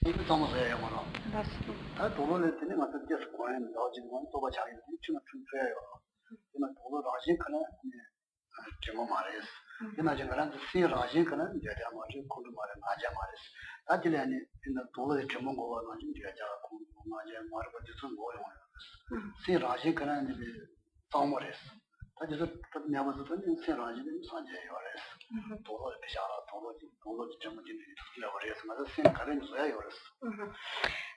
이거 정서예요, 뭐라. 맞습니다. 다 도로를 때문에 맞을 때 고는 나오지는 건 또가 자기 춤을 춤춰요. 이만 도로 라진 그는 제가 말했어. 이나 저는 시 라진 그는 이제 아마 좀 고를 말에 맞아 말했어. 다들 아니 이나 도로에 전문 거가 나진 제가 고 맞아 말고 무슨 뭐요. 시 라진 그는 이제 싸움을 했어. 다들 내가 봤을 때는 시 라진은 산재요.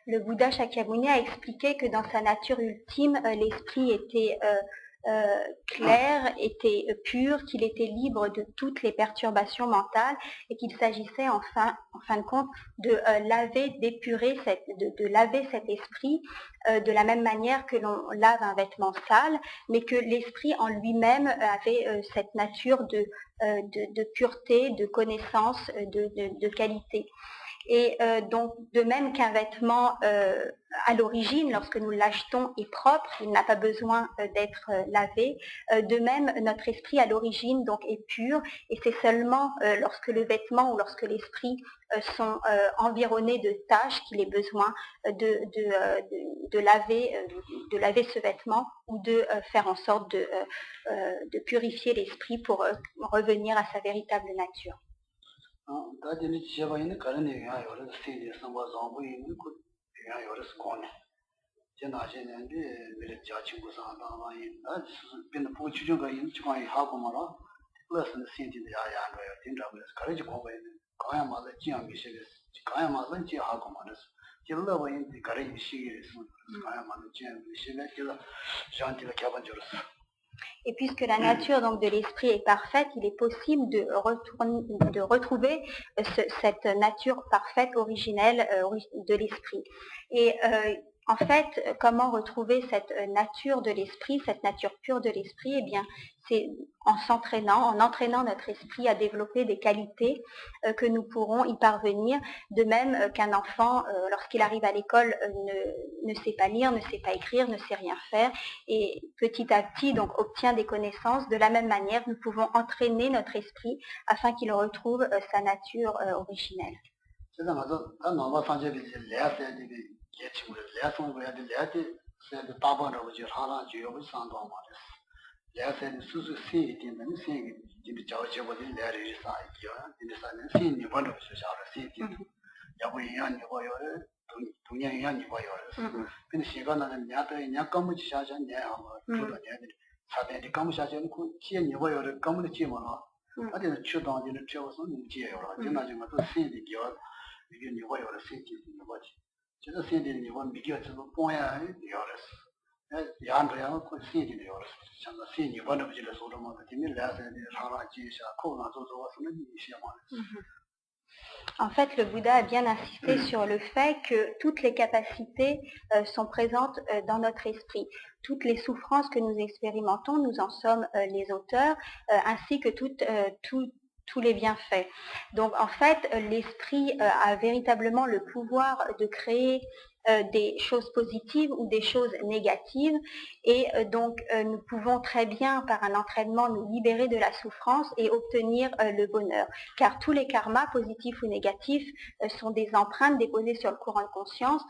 Le Bouddha Shakyamuni a expliqué que dans sa nature ultime, l'esprit était clair, était pur, qu'il était libre de toutes les perturbations mentales et qu'il s'agissait en fin de compte de laver, d'épurer, de laver cet esprit de la même manière que l'on lave un vêtement sale, mais que l'esprit en lui-même avait cette nature de pureté, de connaissance, de qualité. Et donc, de même qu'un vêtement à l'origine, lorsque nous l'achetons, est propre, il n'a pas besoin d'être lavé. De même, notre esprit à l'origine donc est pur, et c'est seulement lorsque le vêtement ou lorsque l'esprit sont environnés de taches qu'il ait besoin de laver ce vêtement ou de faire en sorte de purifier l'esprit pour revenir à sa véritable nature. 다들 제가 있는 그런 얘기가 여러 스테이지 상관없어 보이는 그 얘기가 여러 스코네. 제나제는데 미래 자친구 상담하니 나 근데 보고 주저가 있는 중앙에 하고 말아. 플러스는 센티드 야야로요. 된다고 해서 가르치 공부에 가야 맞아 지향 미시게 가야 맞아 지 하고 말았어. 길러 보이는 가르치 시기에 가야 맞아 지향 미시게 제가 저한테 개발 줄었어. Et puisque la nature donc de l'esprit est parfaite, il est possible de retrouver cette nature parfaite originelle de l'esprit. Et en fait, comment retrouver cette nature de l'esprit, cette nature pure de l'esprit? Eh bien, c'est en s'entraînant, en entraînant notre esprit à développer des qualités que nous pourrons y parvenir. De même qu'un enfant, lorsqu'il arrive à l'école, ne sait pas lire, ne sait pas écrire, ne sait rien faire, et petit à petit donc obtient des connaissances. De la même manière, nous pouvons entraîner notre esprit afin qu'il retrouve sa nature originelle. 사대리 감사전 그 지에 니버요 감을 지마나 아데는 추동지는 최우선 문제예요. 지나지만 또 신디겨 이게 니버요 신디 니버지. 제가 신디 니버 미겨서 뽕야 요레스. 야한도야 그 신디 요레스. 참나 신디 번도 비를 소로만 되면 라세데 하나 지샤 코나 조조와서는 이시야만. En fait, le Bouddha a bien insisté sur le fait que toutes les capacités sont présentes dans notre esprit. Toutes les souffrances que nous expérimentons, nous en sommes les auteurs, ainsi que tous les bienfaits. Donc en fait, l'esprit a véritablement le pouvoir de créer des choses positives ou des choses négatives, et donc nous pouvons très bien par un entraînement nous libérer de la souffrance et obtenir le bonheur, car tous les karmas positifs ou négatifs sont des empreintes déposées sur le courant de conscience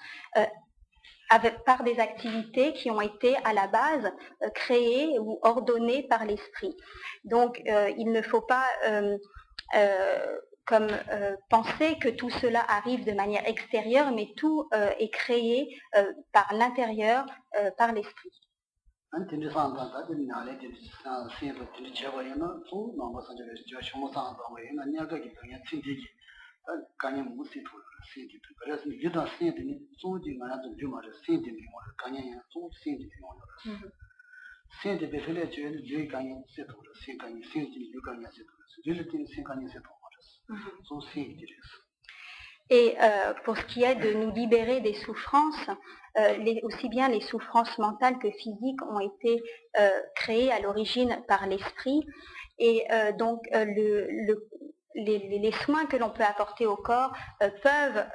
par des activités qui ont été à la base créées ou ordonnées par l'esprit. Donc il ne faut pas penser que tout cela arrive de manière extérieure, mais tout est créé par l'intérieur, par l'esprit. Et pour ce qui est de nous libérer des souffrances, aussi bien les souffrances mentales que physiques ont été créées à l'origine par l'esprit. Et donc les soins que l'on peut apporter au corps peuvent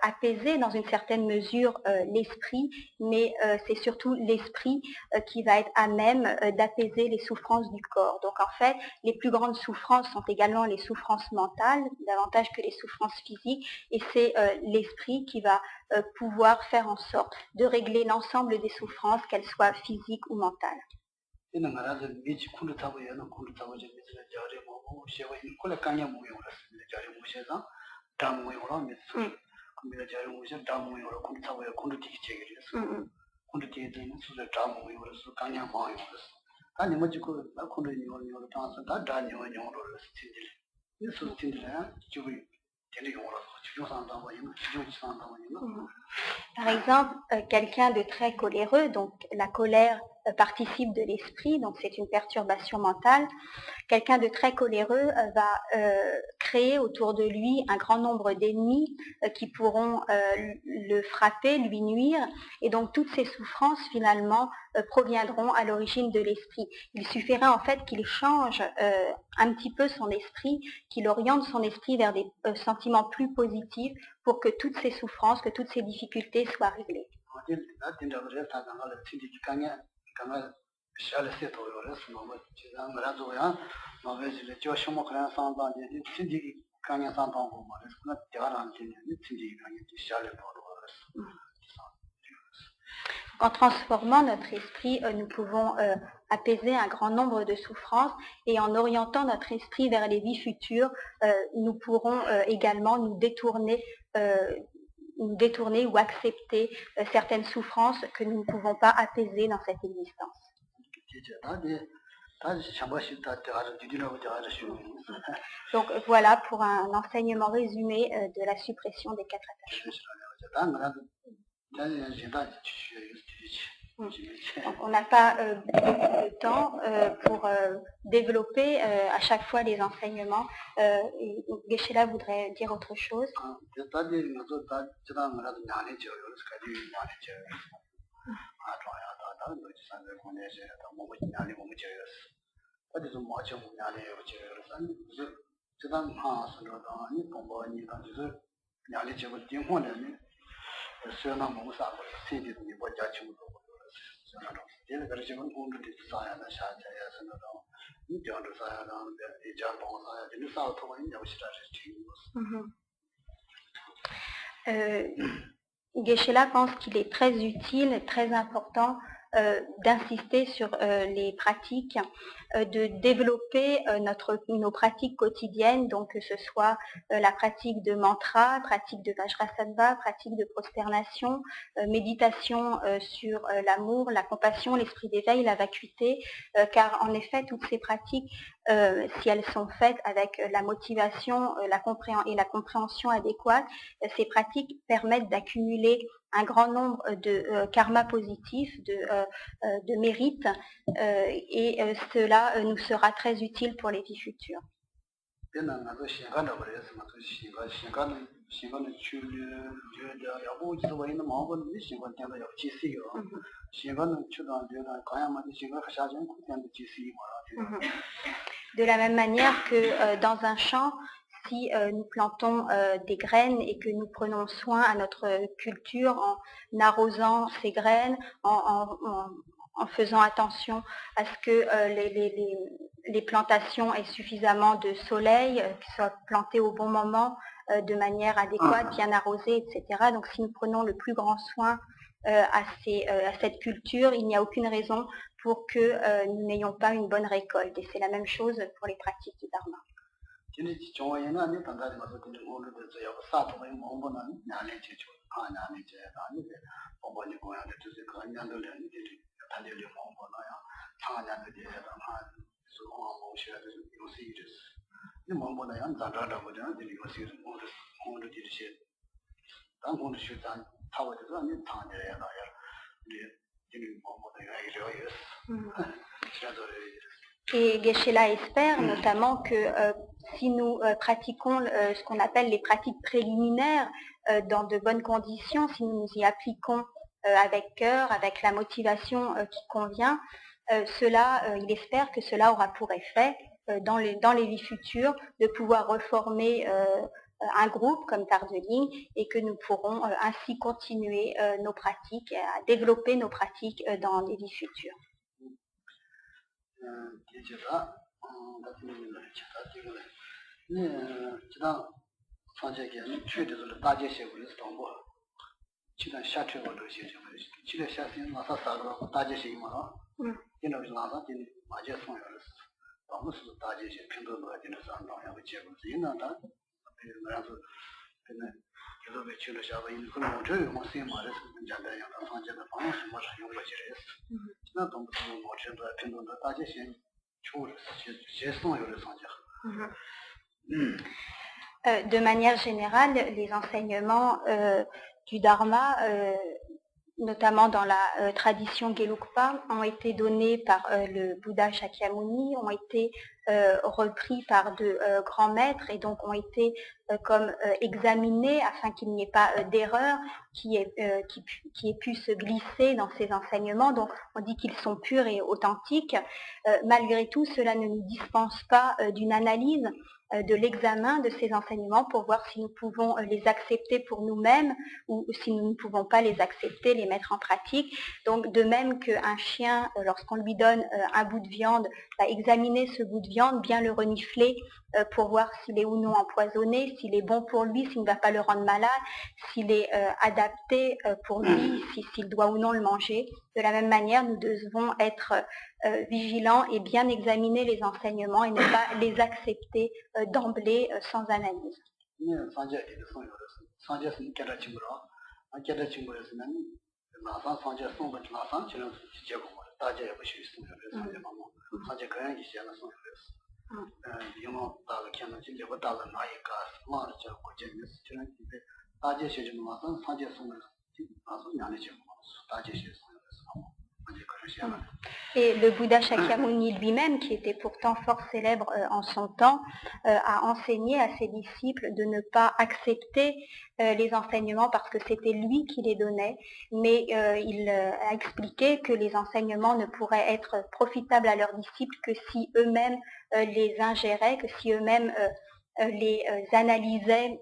apaiser dans une certaine mesure l'esprit, mais c'est surtout l'esprit qui va être à même d'apaiser les souffrances du corps. Donc en fait, les plus grandes souffrances sont également les souffrances mentales, davantage que les souffrances physiques, et c'est l'esprit qui va pouvoir faire en sorte de régler l'ensemble des souffrances, qu'elles soient physiques ou mentales. Par exemple, quelqu'un de très coléreux, donc la colère participe de l'esprit, donc c'est une perturbation mentale. Quelqu'un de très coléreux va créer autour de lui un grand nombre d'ennemis qui pourront le frapper, lui nuire, et donc toutes ces souffrances finalement proviendront à l'origine de l'esprit. Il suffirait en fait qu'il change un petit peu son esprit, qu'il oriente son esprit vers des sentiments plus positifs pour que toutes ces souffrances, que toutes ces difficultés soient réglées. En transformant notre esprit, nous pouvons apaiser un grand nombre de souffrances, et en orientant notre esprit vers les vies futures, nous pourrons également nous détourner ou accepter certaines souffrances que nous ne pouvons pas apaiser dans cette existence. Donc voilà pour un enseignement résumé de la suppression des 4 attachements. Donc on n'a pas beaucoup de temps pour développer à chaque fois les enseignements. Geshe-la voudrait dire autre chose. Geshe-la pense qu'il est très utile, très important d'insister sur les pratiques, de développer nos pratiques quotidiennes, donc que ce soit la pratique de mantra, pratique de Vajrasattva, pratique de prosternation, méditation sur l'amour, la compassion, l'esprit d'éveil, la vacuité, car en effet toutes ces pratiques, si elles sont faites avec la motivation et la compréhension adéquate, ces pratiques permettent d'accumuler un grand nombre de karmas positifs, de mérites, et cela nous sera très utile pour les vies futures. De la même manière que dans un champ, si nous plantons des graines et que nous prenons soin à notre culture en arrosant ces graines, en faisant attention à ce que les plantations aient suffisamment de soleil, qu'elles soient plantées au bon moment, de manière adéquate, bien arrosées, etc. Donc si nous prenons le plus grand soin à cette culture, il n'y a aucune raison pour que nous n'ayons pas une bonne récolte. Et c'est la même chose pour les pratiques du Dharma. Et Geshe-la espère notamment que si nous pratiquons ce qu'on appelle les pratiques préliminaires dans de bonnes conditions, si nous nous y appliquons avec cœur, avec la motivation qui convient, il espère que cela aura pour effet dans les vies futures, de pouvoir reformer un groupe comme Tardeling et que nous pourrons ainsi continuer nos pratiques, à développer nos pratiques dans les vies futures. De manière générale, les enseignements du Dharma, notamment dans la tradition Gelugpa, ont été donnés par le Bouddha Shakyamuni, ont été repris par de grands maîtres et donc ont été comme examinés afin qu'il n'y ait pas d'erreur qui ait pu se glisser dans ces enseignements. Donc on dit qu'ils sont purs et authentiques. Malgré tout, cela ne nous dispense pas d'une analyse de l'examen de ces enseignements pour voir si nous pouvons les accepter pour nous-mêmes ou si nous ne pouvons pas les accepter, les mettre en pratique. Donc de même qu'un chien, lorsqu'on lui donne un bout de viande, va examiner ce bout de viande, bien le renifler pour voir s'il est ou non empoisonné, s'il est bon pour lui, s'il ne va pas le rendre malade, s'il est adapté pour lui, s'il doit ou non le manger. De la même manière, nous devons être vigilants et bien examiner les enseignements et ne pas les accepter d'emblée sans analyse. Et le Bouddha Shakyamuni lui-même, qui était pourtant fort célèbre en son temps, a enseigné à ses disciples de ne pas accepter les enseignements parce que c'était lui qui les donnait, mais il a expliqué que les enseignements ne pourraient être profitables à leurs disciples que si eux-mêmes les ingéraient, que si eux-mêmes les analysaient.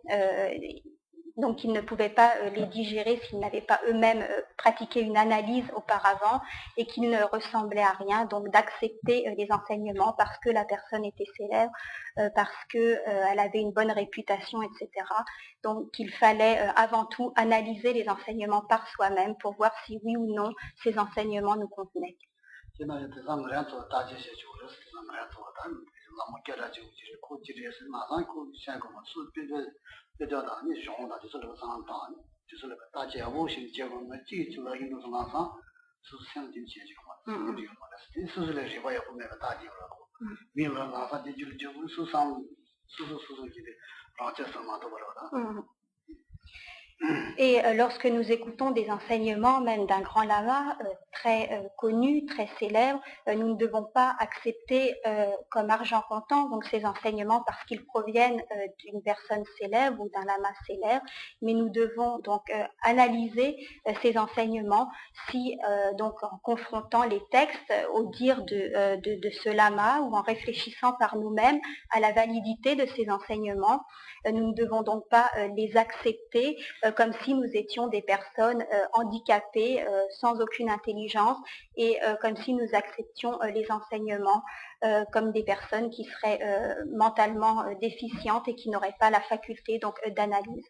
Donc ils ne pouvaient pas les digérer s'ils n'avaient pas eux-mêmes pratiqué une analyse auparavant et qu'ils ne ressemblaient à rien. Donc d'accepter les enseignements parce que la personne était célèbre, parce qu'elle avait une bonne réputation, etc. Donc il fallait avant tout analyser les enseignements par soi-même pour voir si oui ou non ces enseignements nous convenaient. Et lorsque nous écoutons des enseignements, même d'un grand lama très connu, très célèbre, nous ne devons pas accepter comme argent comptant donc ces enseignements parce qu'ils proviennent d'une personne célèbre ou d'un lama célèbre, mais nous devons donc analyser ces enseignements donc en confrontant les textes au dire de ce lama ou en réfléchissant par nous-mêmes à la validité de ces enseignements. Nous ne devons donc pas les accepter comme si nous étions des personnes handicapées, sans aucune intelligence, et comme si nous acceptions les enseignements comme des personnes qui seraient mentalement déficientes et qui n'auraient pas la faculté donc d'analyse.